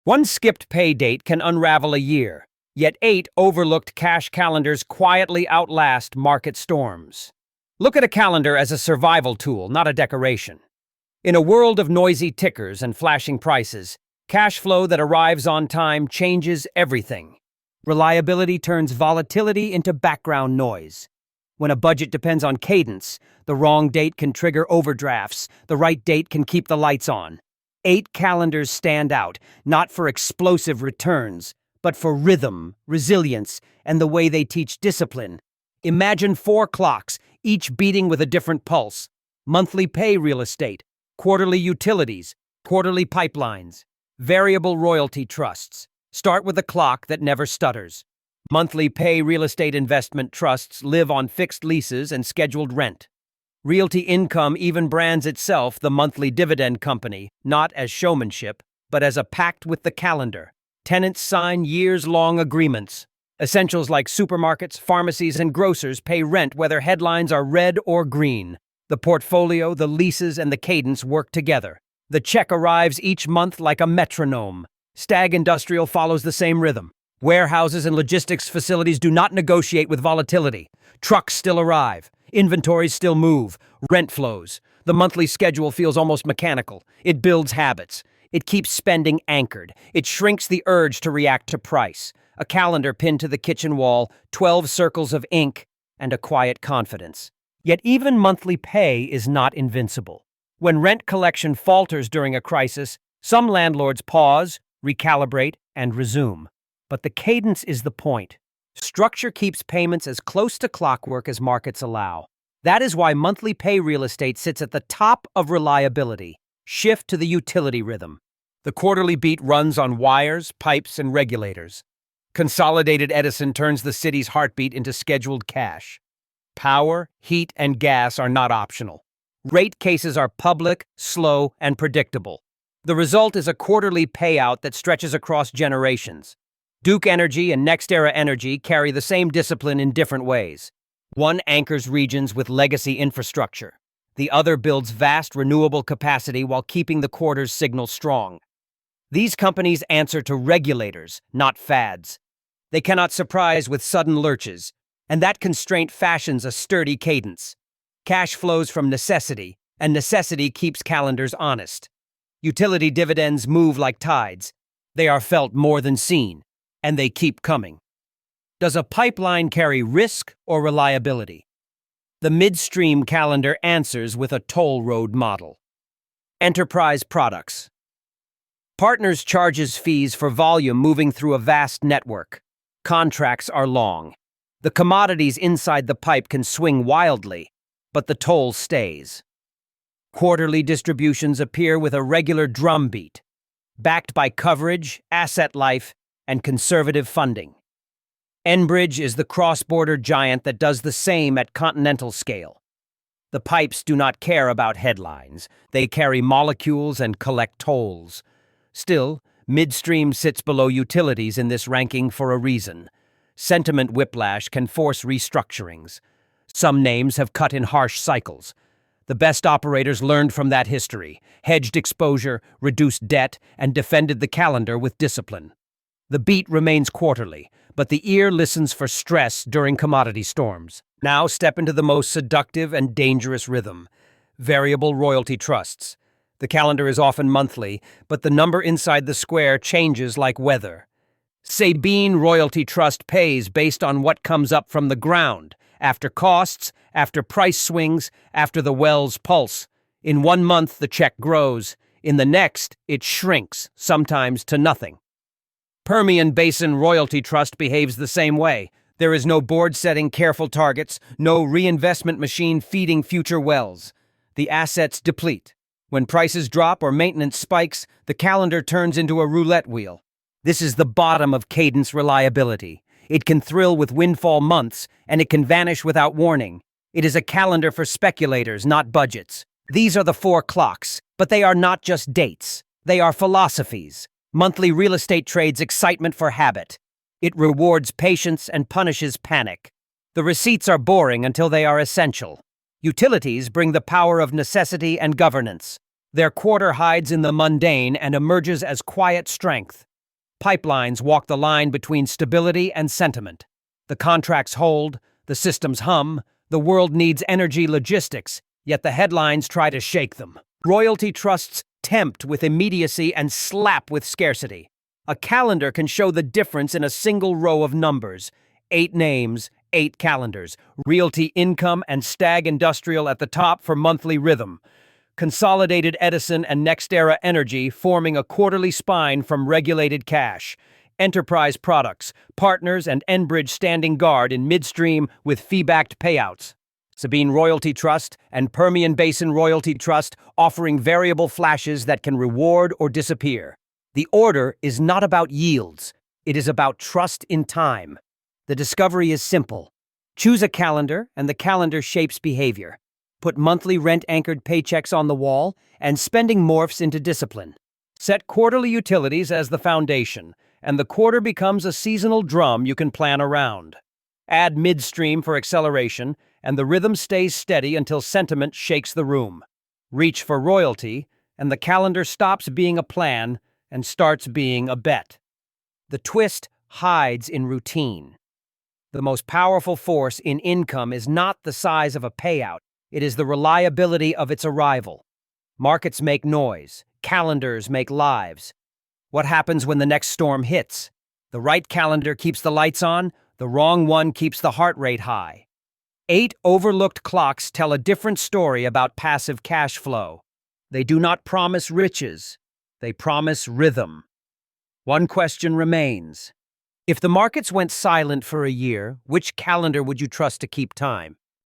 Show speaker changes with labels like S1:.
S1: One skipped pay date can unravel a year, yet 8 overlooked cash calendars quietly outlast market storms. Look at a calendar as a survival tool, not a decoration. In a world of noisy tickers and flashing prices, cash flow that arrives on time changes everything. Reliability turns volatility into background noise. When a budget depends on cadence, the wrong date can trigger overdrafts, the right date can keep the lights on. 8 calendars stand out, not for explosive returns, but for rhythm, resilience, and the way they teach discipline. Imagine 4 clocks, each beating with a different pulse. Monthly pay real estate, quarterly utilities, quarterly pipelines, variable royalty trusts. Start with a clock that never stutters. Monthly pay real estate investment trusts live on fixed leases and scheduled rent. Realty Income even brands itself the monthly dividend company, not as showmanship, but as a pact with the calendar. Tenants sign years-long agreements. Essentials like supermarkets, pharmacies, and grocers pay rent whether headlines are red or green. The portfolio, the leases, and the cadence work together. The check arrives each month like a metronome. Stag Industrial follows the same rhythm. Warehouses and logistics facilities do not negotiate with volatility. Trucks still arrive. Inventories still move. Rent flows. The monthly schedule feels almost mechanical. It builds habits. It keeps spending anchored. It shrinks the urge to react to price. A calendar pinned to the kitchen wall, 12 circles of ink, and a quiet confidence. Yet even monthly pay is not invincible. When rent collection falters during a crisis, some landlords pause, recalibrate, and resume. But the cadence is the point. Structure keeps payments as close to clockwork as markets allow. That is why monthly pay real estate sits at the top of reliability. Shift to the utility rhythm. The quarterly beat runs on wires, pipes, and regulators. Consolidated Edison turns the city's heartbeat into scheduled cash. Power, heat, and gas are not optional. Rate cases are public, slow, and predictable. The result is a quarterly payout that stretches across generations. Duke Energy and NextEra Energy carry the same discipline in different ways. One anchors regions with legacy infrastructure. The other builds vast renewable capacity while keeping the quarter's signal strong. These companies answer to regulators, not fads. They cannot surprise with sudden lurches, and that constraint fashions a sturdy cadence. Cash flows from necessity, and necessity keeps calendars honest. Utility dividends move like tides. They are felt more than seen, and they keep coming. Does a pipeline carry risk or reliability? The midstream calendar answers with a toll road model. Enterprise products. Partners charges fees for volume moving through a vast network. Contracts are long. The commodities inside the pipe can swing wildly, but the toll stays. Quarterly distributions appear with a regular drumbeat, backed by coverage, asset life, and conservative funding. Enbridge is the cross-border giant that does the same at continental scale. The pipes do not care about headlines. They carry molecules and collect tolls. Still, midstream sits below utilities in this ranking for a reason. Sentiment whiplash can force restructurings. Some names have cut in harsh cycles. The best operators learned from that history, hedged exposure, reduced debt, and defended the calendar with discipline. The beat remains quarterly, but the ear listens for stress during commodity storms. Now step into the most seductive and dangerous rhythm: variable royalty trusts. The calendar is often monthly, but the number inside the square changes like weather. Sabine Royalty Trust pays based on what comes up from the ground, after costs, after price swings, after the well's pulse. In 1 month, the check grows. In the next, it shrinks, sometimes to nothing. Permian Basin Royalty Trust behaves the same way. There is no board setting careful targets, no reinvestment machine feeding future wells. The assets deplete. When prices drop or maintenance spikes, the calendar turns into a roulette wheel. This is the bottom of cadence reliability. It can thrill with windfall months, and it can vanish without warning. It is a calendar for speculators, not budgets. These are the 4 clocks, but they are not just dates. They are philosophies. Monthly real estate trades excitement for habit. It rewards patience and punishes panic. The receipts are boring until they are essential. Utilities bring the power of necessity and governance. Their quarter hides in the mundane and emerges as quiet strength. Pipelines walk the line between stability and sentiment. The contracts hold, the systems hum, the world needs energy logistics, yet the headlines try to shake them. Royalty trusts tempt with immediacy and slap with scarcity. A calendar can show the difference in a single row of numbers. 8 names, 8 calendars. Realty Income and Stag Industrial at the top for monthly rhythm. Consolidated Edison and NextEra Energy forming a quarterly spine from regulated cash. Enterprise Products, Partners and Enbridge standing guard in midstream with fee-backed payouts. Sabine Royalty Trust and Permian Basin Royalty Trust offering variable flashes that can reward or disappear. The order is not about yields. It is about trust in time. The discovery is simple. Choose a calendar, and the calendar shapes behavior. Put monthly rent-anchored paychecks on the wall, and spending morphs into discipline. Set quarterly utilities as the foundation, and the quarter becomes a seasonal drum you can plan around. Add midstream for acceleration, and the rhythm stays steady until sentiment shakes the room. Reach for royalty, and the calendar stops being a plan and starts being a bet. The twist hides in routine. The most powerful force in income is not the size of a payout, it is the reliability of its arrival. Markets make noise, calendars make lives. What happens when the next storm hits? The right calendar keeps the lights on, the wrong one keeps the heart rate high. 8 overlooked clocks tell a different story about passive cash flow. They do not promise riches, they promise rhythm. One question remains. If the markets went silent for a year, which calendar would you trust to keep time?